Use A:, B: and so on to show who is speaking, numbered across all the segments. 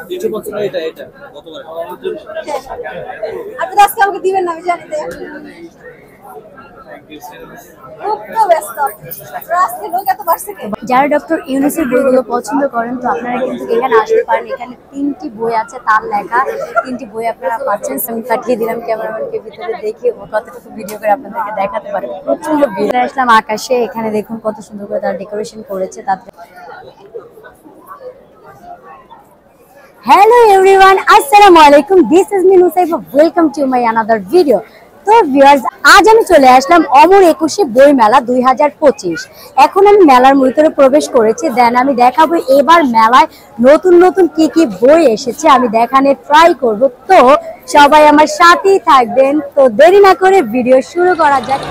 A: দ্বিতীয় বছর এটা গতবার
B: আপনি আজকে আমাকে দিবেন না আমি জানি তো যারা ডক্টর ইউনূসের বইগুলো পছন্দ করেন তো আপনারা কিন্তু এখানে আসতে পারেন। এখানে 3টি বই আছে তার লেখা, 3টি বই আপনারা পাচ্ছেন। আমি পাঠিয়ে দিলাম ক্যামেরাম্যানকে, ভিতরে দেখি ও কতটুকু ভিডিও করে আপনাদেরকে দেখাতে পারে। প্রচন্ড ভিড়। আসলাম আকাশে, এখানে দেখুন কত সুন্দর করে তারা ডেকোরেশন করেছে। তাতে Hello everyone, Assalamu alaikum. This is me Nusaiba. Welcome to my another video. তো ভিউয়ার্স, আজ আমি চলে আসলাম অমর 21 বই মেলা 2025। এখন আমি মেলার ভিতরে প্রবেশ করেছি। দেন আমি দেখাবো এবার মেলায় নতুন নতুন কি কি বই এসেছে, আমি দেখানোর ট্রাই করব। তো সবাই আমার সাথেই থাকবেন। তো দেরি না করে ভিডিও শুরু করা যাক।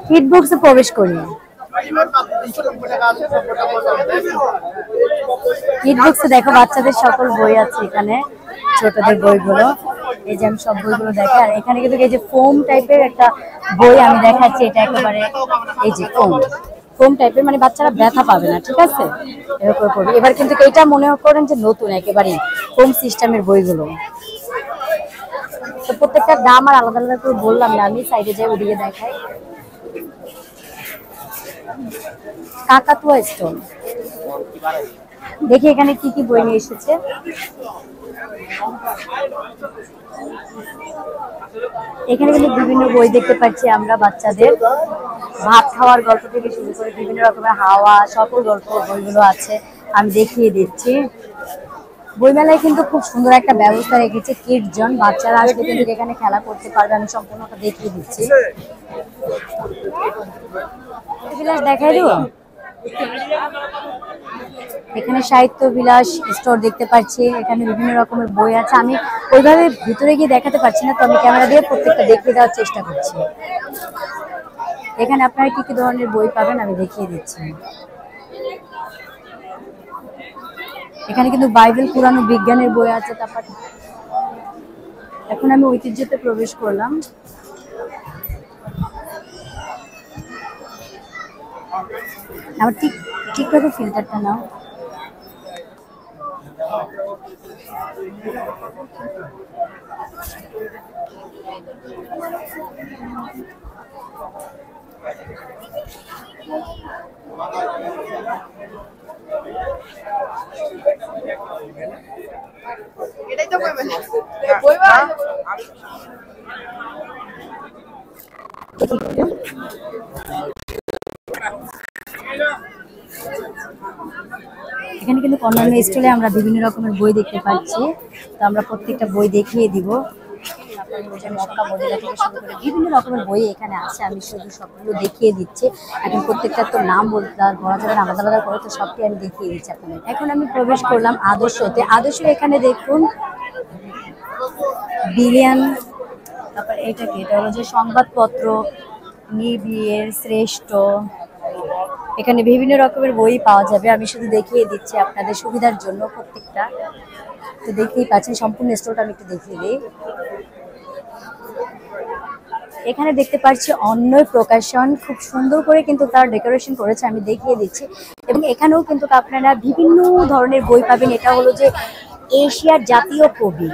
B: হিট বক্সে প্রবেশ করি। হিট বক্সে দেখো বাচ্চাদের সকল বই আছে, এখানে ছোটদের বইগুলো। এই যে আমি সব বইগুলো দেখি। আর এখানে কিন্তু এই যে ফোম টাইপের একটা বই আমি দেখাচ্ছি, এটা একেবারে এই যে ফোম টাইপের, মানে বাচ্চারা ব্যথা পাবে না, ঠিক আছে? এরকম করবে। এবার কিন্তু এটা মনে করেন যে নতুন একেবারে ফোম সিস্টেমের বইগুলো। তো প্রত্যেকটার দাম আর আলাদা আলাদা করে বললাম না, আমি সাইডে যাই ওদিকে দেখাই। কাকাতুয়া স্টোন দেখি এখানে কি কি বই নিয়ে এসেছে। এখানে কিন্তু বিভিন্ন বই দেখতে পাচ্ছি আমরা বাচ্চাদের। ভাত খাওয়ার গল্প থেকে শুরু করে বিভিন্ন রকমের হাওয়া সকল গল্প বইগুলো আছে, আমি দেখিয়ে দিচ্ছি। বইমেলায় কিন্তু খুব সুন্দর একটা ব্যবস্থা রেখেছে কিড জোন, বাচ্চারা আসলে কিন্তু এখানে খেলা করতে পারবে। আমি সম্পূর্ণটা দেখিয়ে দিচ্ছি। দেখাই দেবো। এখানে সাহিত্য বিলাস স্টোর দেখতে পাচ্ছি, এখানে বিভিন্ন রকমের বই আছে। আমি ওইভাবে ভিতরে গিয়ে দেখাতে পারছি না, তো আমি ক্যামেরা দিয়ে প্রত্যেকটা দেখিয়ে দেওয়ার চেষ্টা করছি। এখানে আপনারা কি কি ধরনের বই পাবেন আমি দেখিয়ে দিচ্ছি। এখানে কিন্তু বাইবেল, পুরাণ, বিজ্ঞানের বই আছে। তারপর এখন আমি ঐতিহ্যতে প্রবেশ করলাম। আমার ঠিকঠাক ফিল্টারটা নাও। এটাই তো বলবেন বইবা। এখানে কিন্তু অন্যান্য স্টলে আমরা বিভিন্ন রকমের বই দেখতে পাচ্ছি, তো আমরা প্রত্যেকটা বই দেখিয়ে দিব। মক্কা মদিনা থেকে শুরু করে বিভিন্ন রকমের বই এখানে আছে, আমি শুধু সবগুলো দেখিয়ে দিচ্ছি। এখন প্রত্যেকটা তো নাম বলা যাবে না, আলাদা আলাদা করে, তো সবটি আমি দেখিয়ে দিচ্ছি আপনাদের। এখন আমি প্রবেশ করলাম আদর্শতে। আদর্শ এখানে দেখুন বিলিয়ন, তারপর এটা কি, এটা হলো যে সংবাদপত্র, নিবিড়, শ্রেষ্ঠ। এখানে বিভিন্ন রকমের বই পাওয়া যাবে, আমি শুধু দেখিয়ে দিচ্ছি আপনাদের সুবিধার জন্য প্রত্যেকটা। তো দেখতেই পাচ্ছেন সম্পূর্ণ স্টোরটা আমি একটু দেখিয়ে দিই। এখানে দেখতে পাচ্ছি অন্যয় প্রকাশন, খুব সুন্দর করে কিন্তু তার ডেকোরেশন করেছে, আমি দেখিয়ে দিচ্ছি। এবং এখানেও কিন্তু আপনারা বিভিন্ন ধরনের বই পাবেন। এটা হলো যে এশিয়ার জাতীয় কবি।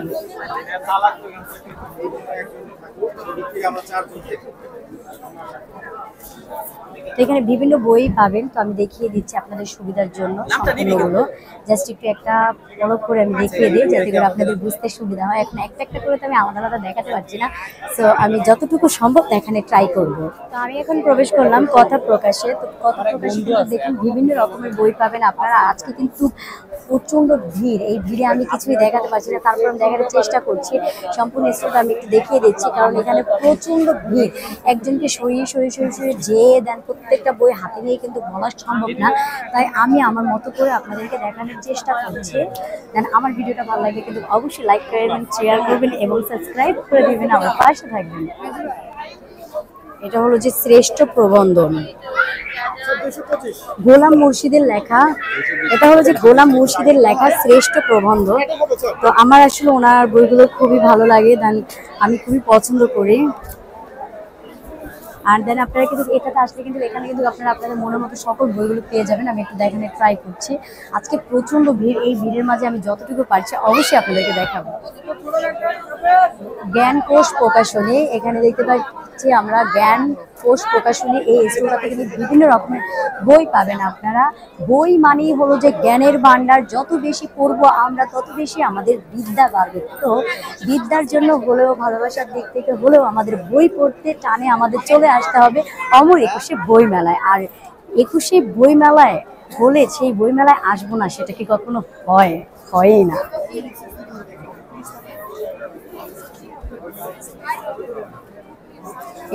B: তো এখানে বিভিন্ন বই পাবেন, তো আমি দেখিয়ে দিচ্ছি আপনাদের সুবিধার জন্য সম্পূর্ণগুলো। জাস্ট একটু একটা ফলো করে আমি দেখিয়ে দিই যাতে করে আপনাদের বুঝতে সুবিধা হয়। এখন একটা একটা করে তো আমি আলাদা আলাদা দেখাতে পারছি না, সো আমি যতটুকু সম্ভব এখানে ট্রাই করব। তো আমি এখন প্রবেশ করলাম কথা প্রকাশে। তো কথা প্রকাশে কিন্তু দেখুন বিভিন্ন রকমের বই পাবেন আপনারা। আজকে কিন্তু প্রচন্ড ভিড়, এই ভিড়ে আমি কিছুই দেখাতে পারছি না, তারপর আমি দেখার চেষ্টা করছি। সম্পূর্ণ স্টোরটা আমি একটু দেখিয়ে দিচ্ছি, কারণ এখানে প্রচন্ড ভিড়। একজনকে সরিয়ে সরিয়ে সরিয়ে সরিয়ে যেয়ে দেন, প্রত্যেকটা বই হাতে নিয়ে কিন্তু বলা সম্ভব না। তাই আমি আমার মতো করে আপনাদেরকে দেখানোর চেষ্টা করছি। দেন আমার ভিডিওটা ভালো লাগে কিন্তু অবশ্যই লাইক করবেন, শেয়ার করবেন এবং সাবস্ক্রাইব করে দিবেন, আমার পাশে থাকবেন। এটা হলো যে শ্রেষ্ঠ প্রবন্ধন, গোলাম মুর্শিদের লেখা। এটা হলো যে গোলাম মুর্শিদের লেখা শ্রেষ্ঠ প্রবন্ধ। তো আমার আসলে ওনার বইগুলো খুবই ভালো লাগে, দেন আমি খুবই পছন্দ করি। আর দেন আপনারা কিন্তু এটাতে আসলে কিন্তু এখানে কিন্তু আপনারা আপনাদের মনের মতো সকল বইগুলো পেয়ে যাবেন। আমি একটু দেখানোর ট্রাই করছি। আজকে প্রচন্ড ভিড়, এই ভিড়ের মাঝে আমি যতটুকু পারছি অবশ্যই আপনাদেরকে দেখাবো। জ্ঞান কোষ প্রকাশনী, এখানে দেখতে পাচ্ছি আমরা জ্ঞান কোষ প্রকাশনী। এই স্টোরটাতে কিন্তু বিভিন্ন রকমের বই পাবেন আপনারা। বই মানেই হলো যে জ্ঞানের ভান্ডার, যত বেশি পড়বো আমরা তত বেশি আমাদের বিদ্যা বাড়বে। তো বিদ্যার জন্য হলেও, ভালোবাসার দিক থেকে হলেও আমাদের বই পড়তে টানে আমাদের চলে আসতে হবে অমর 21শে বই মেলায়। আর 21শে বই মেলায় হলে সেই বই মেলায় আসবো না, সেটা কি কখনো হয়? হয়ই না।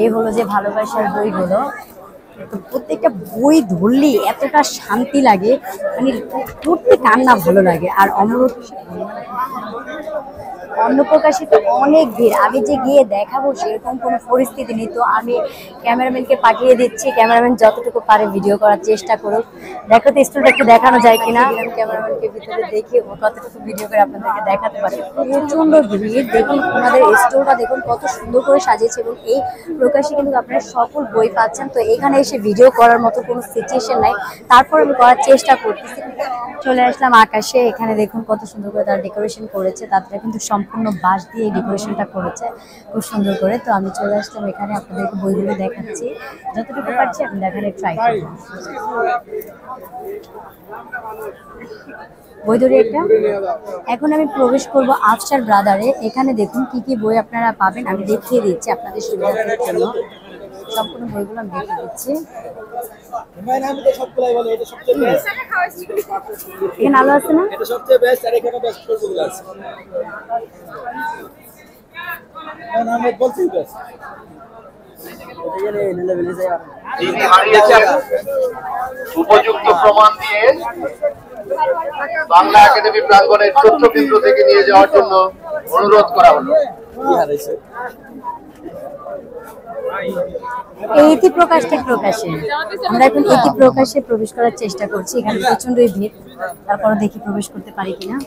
B: এই হলো যে ভালোবাসার বইগুলো। তো প্রত্যেকটা বই ধরলেই এতটা শান্তি লাগে, মানে পড়তে কার না ভালো লাগে। আর অন্য প্রকাশিত অনেক ভিড়, আমি যে গিয়ে দেখাবো সেরকম কোনো পরিস্থিতি নেই। তো আমি ক্যামেরাম্যানকে পাঠিয়ে দিচ্ছি, ক্যামেরাম্যান যতটুকু পারে ভিডিও করার চেষ্টা করুক। দেখো তো স্টোরটা একটু দেখানো যায় কিনা। ক্যামেরাম্যানকে ভিতরে দেখে ও কতটুকু ভিডিও করে আপনাদেরকে দেখাতে পারে। প্রচন্ড ভিড়, দেখুন ওনাদের স্টোরটা দেখুন কত সুন্দর করে সাজিয়েছে, এবং এই প্রকাশে কিন্তু আপনারা সকল বই পাচ্ছেন। তো এখানে এসে ভিডিও করার মতো কোনো সিচুয়েশন নাই, তারপর আমি করার চেষ্টা করতেছি। চলে আসলাম আকাশে, এখানে দেখুন কত সুন্দর করে তারা ডেকোরেশন করেছে। তারপরে কিন্তু সম্পূর্ণ বাঁশ দিয়ে এই ডেকোরেশনটা করেছে খুব সুন্দর করে। তো আমি চলে আসলাম এখানে, আপনাদেরকে বইগুলো দেখাচ্ছি, যতটুকু পারছি আমি দেখানোর ট্রাই করব। বই ধরে একটা এখন আমি প্রবেশ করব আফসার ব্রাদারে। এখানে দেখুন কি কি বই আপনারা পাবেন, আমি দেখিয়ে দিচ্ছি আপনাদের সুবিধার জন্য। সম্পূর্ণ বইগুলো আমি দেখিয়ে দিচ্ছি। এখানে আলো আছে না? এটা সবচেয়ে বেস্ট, আর এখানে বেস্ট বইগুলো আছে। নাম বলছি বেস্ট।
A: উপযুক্ত প্রমাণ দিয়ে বাংলা একাডেমি প্রাঙ্গণের তথ্য কেন্দ্র থেকে নিয়ে যাওয়ার জন্য অনুরোধ করা হলো।
B: ইতি প্রকাশে আমরা এখন ইতি প্রকাশে প্রবেশ করার চেষ্টা করছি। এখানে প্রচন্ডই ভিড়, তারপরে দেখি প্রবেশ করতে পারি কিনা।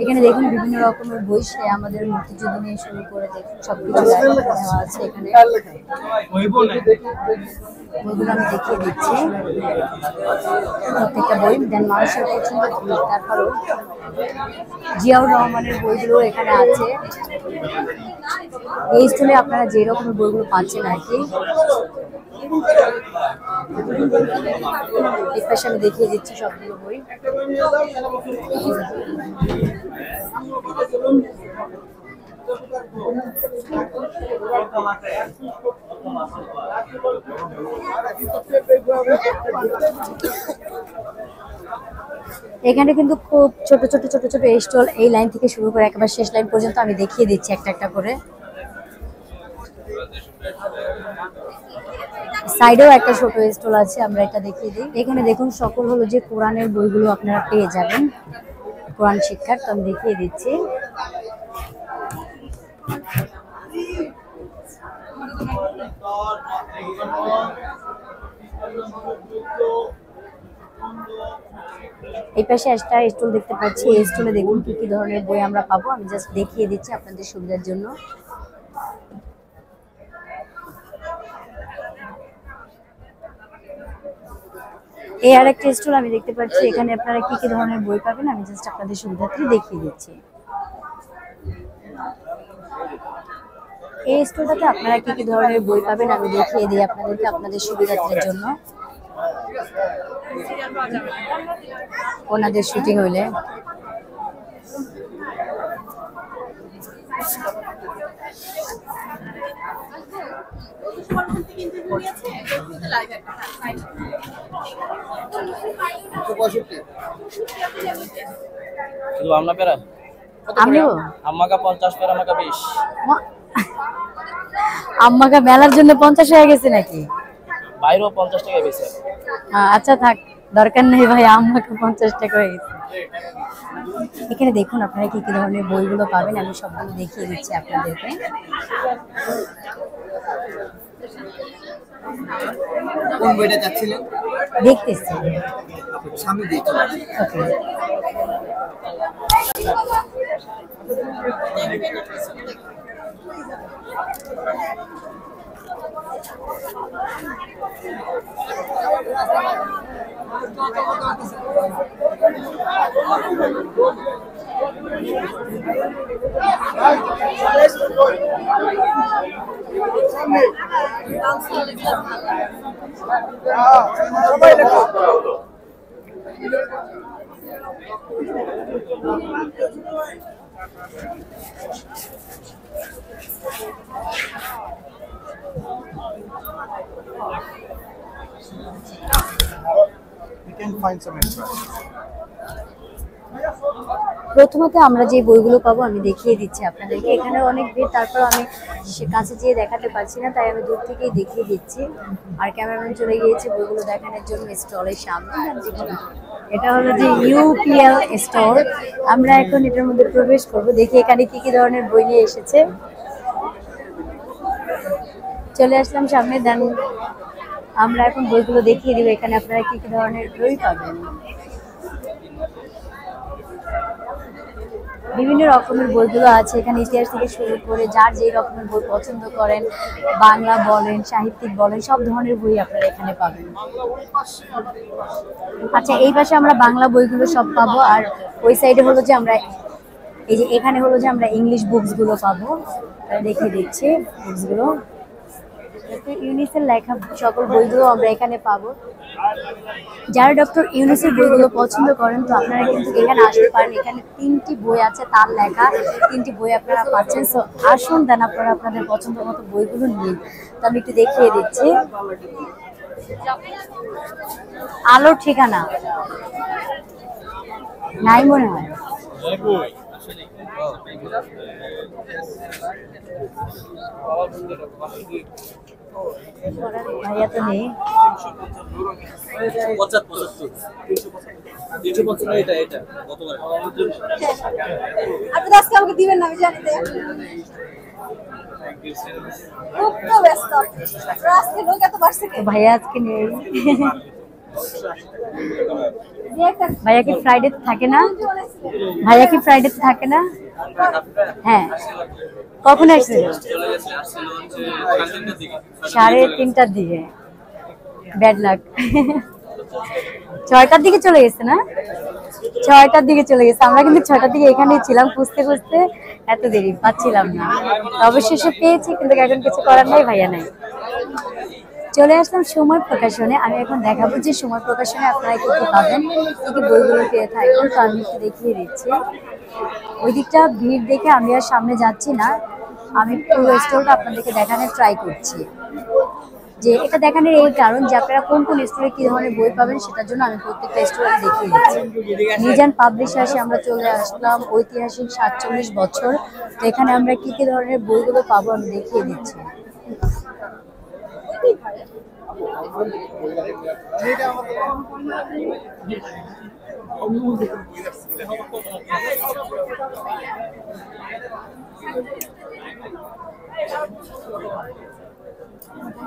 B: এখানে দেখুন বিভিন্ন রকমের বই, সে আমাদের মুক্তিযুদ্ধ নিয়ে শুরু করে দেখুন সবকিছু দেওয়া আছে এখানে। বইগুলো আমি দেখিয়ে দিচ্ছি প্রত্যেকটা বই। দেন মানুষের প্রচন্ড ভিড়, তারপরেও জিয়াউর রহমানের বইগুলো এখানে আছে। এই স্কুলে আপনারা যে রকমের বইগুলো পাচ্ছেন আর কি। এই পাশে আমি দেখিয়ে দিচ্ছি সবগুলো বই। এখানে কিন্তু খুব ছোট ছোট ছোট ছোট স্টল, এই লাইন থেকে শুরু করে একেবারে শেষ লাইন পর্যন্ত আমি দেখিয়ে দিচ্ছি একটা একটা করে। সাইডেও একটা ছোট স্টল আছে, আমরা এটা দেখিয়ে দিই। এখানে দেখুন সকল হলো যে কোরআনের বইগুলো আপনারা পেয়ে যাবেন, কোরআন শিক্ষার। তো আমি দেখিয়ে দিচ্ছি। এই পাশে একটা স্টল দেখতে পাচ্ছি, এই স্টলে দেখুন কি কি ধরনের বই আমরা পাবো, আমি জাস্ট দেখিয়ে দিচ্ছি আপনাদের সুবিধার জন্য। এই আরেকটা স্টল আমি দেখতে পাচ্ছি, এখানে আপনারা কি কি ধরনের বই পাবেন আমি জাস্ট আপনাদের সুবিধার্থে দেখিয়ে দিচ্ছি। এই স্টলটাতে আপনারা কি কি ধরনের বই পাবেন আমি দেখিয়ে দিই আপনাদেরকে আপনাদের সুবিধার্থের জন্য। ওনাদের শুটিং হইলে আম্মাকা মেলার জন্য 50 হয়ে গেছে নাকি?
C: বাইরেও 50 টাকা বেশি।
B: আচ্ছা থাক, দরকার নেই ভাই, আম্মাকে 50 টাকা হয়ে গেছে। এখানে দেখুন আপনারা কি কি ধরনের বইগুলো পাবেন আমি সবগুলো দেখিয়ে দিচ্ছি আপনাদেরকে।
C: কোন বইটা চাচ্ছিলেন?
B: দেখতেছি
C: সামনে দেখুন।
B: ওকে,
D: We can find some extra.
B: প্রথমত আমরা যে বইগুলো পাবো আমি দেখিয়ে দিচ্ছি আপনাদেরকে। এখানে অনেক ভিড়, তারপর আমি কাছে যেয়ে দেখাতে পারছি না, তাই আমি দূর থেকেই দেখিয়ে দিচ্ছি। আর ক্যামেরাম্যান চলে গিয়েছে বইগুলো দেখানোর জন্য স্টলের সামনে। এটা হলো যে ইউপিএল স্টোর। আমরা এখন এটার মধ্যে প্রবেশ করব, দেখি এখানে কি কি ধরনের বই নিয়ে এসেছে। চলে আসলাম সামনে, দেন আমরা এখন বইগুলো দেখিয়ে দিব এখানে আপনারা কি কি ধরনের বই পাবেন। বিভিন্ন রকমের বইগুলো আছে এখানে, ইতিহাস থেকে শুরু করে যার যেই রকমের বই পছন্দ করেন, বাংলা বলেন সাহিত্যিক বলেন সব ধরনের বই আপনারা এখানে পাবেন। আচ্ছা, এই পাশে আমরা বাংলা বইগুলো সব পাবো, আর ওই সাইডে হলো যে আমরা এই যে এখানে হলো যে আমরা ইংলিশ বুকসগুলো পাবো। দেখিয়ে দিচ্ছি বুকসগুলো, ইউনিসের লেখা সকল বইগুলো আমরা এখানে পাবো। যারা ডক্টর ইউনুসের বইগুলো পছন্দ করেন তো আপনারা কিন্তু এখানে আসতে পারেন। এখানে 3টি বই আছে তার লেখা, 3টি বই আপনারা পাচ্ছেন। সো আসুন, দেন আপনারা আপনাদের পছন্দ মতো বইগুলো নিন। তো আমি একটু দেখিয়ে দিচ্ছি। আলোর ঠিকানা নাই মনে হয়। ভাইয়া তো নেই।
E: আজকে আমাকে দিবেন না, আমি জানি
B: ভাইয়া আজকে নেই। ভাইয়া কি ফ্রাইডে থাকে না? ভাইয়া কি ফ্রাইডে থাকে না? হ্যাঁ, কখন আসছিল? 3:30টার দিকে। Bad luck. 6টার দিকে চলে গেছে না? 6টার দিকে চলে গেছে। আমরা কিন্তু 6টার দিকে এখানেই ছিলাম, খুঁজতে খুঁজতে এত দেরি পাচ্ছিলাম না। অবশেষে পেয়েছি, কিন্তু এখন কিছু করার নাই, ভাইয়া নাই। চলে আসলাম সময় প্রকাশনে। আমি এখন দেখাবো যে সময় প্রকাশনে আপনারা কি কি পাবেন, কি কি বইগুলো পেয়ে থাকবেন। তো আমি একটু দেখিয়ে দিচ্ছি। ওই দিকটা ভিড় দেখে আমি আর সামনে যাচ্ছি না, আমি পুরো স্টোরটা আপনাদেরকে দেখানোর ট্রাই করছি। যে এটা দেখানোর এই কারণ যে আপনারা কোন কোন স্টোরে কি ধরনের বই পাবেন সেটার জন্য আমি প্রত্যেকটা স্টোরে দেখিয়ে দিচ্ছি। মিজান পাবলিশার্সে আমরা চলে আসলাম, ঐতিহাসিক 47 বছর। তো এখানে আমরা কি কি ধরনের বইগুলো পাবো আমি দেখিয়ে দিচ্ছি।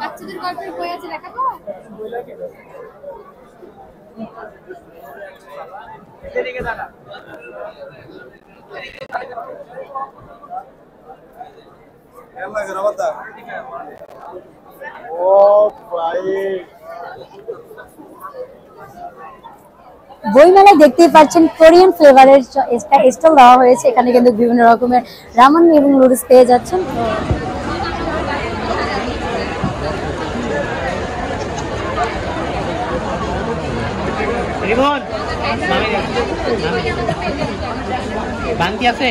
E: বাচ্চাদের গল্পের বই আছে, দেখাবো?
D: Oh, भाई
B: বইমেলায় দেখতেই পাচ্ছেন কোরিয়ান ফ্লেভারের স্টল দেওয়া হয়েছে। এখানে কিন্তু বিভিন্ন রকমের রামেন এবং নুডলস পেয়ে যাচ্ছেন।
C: বাংতি আছে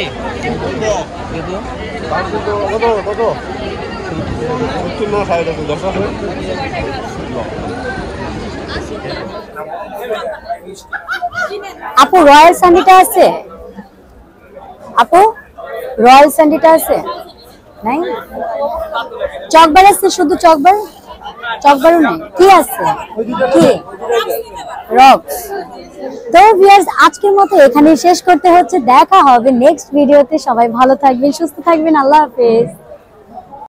B: আপু রয়্যাল স্যান্ডিটা আছে? আপু রয়্যাল স্যান্ডিটা আছে? নাই, চকবার আছে, শুধু চকবার, চকবারও নেই। কি আছে? কি রক্স? তো ভিউয়ার্স আজকের মতো এখানেই শেষ করতে হচ্ছে। দেখা হবে নেক্সট ভিডিওতে। সবাই ভালো থাকবেন, সুস্থ থাকবেন। আল্লাহ হাফেজ।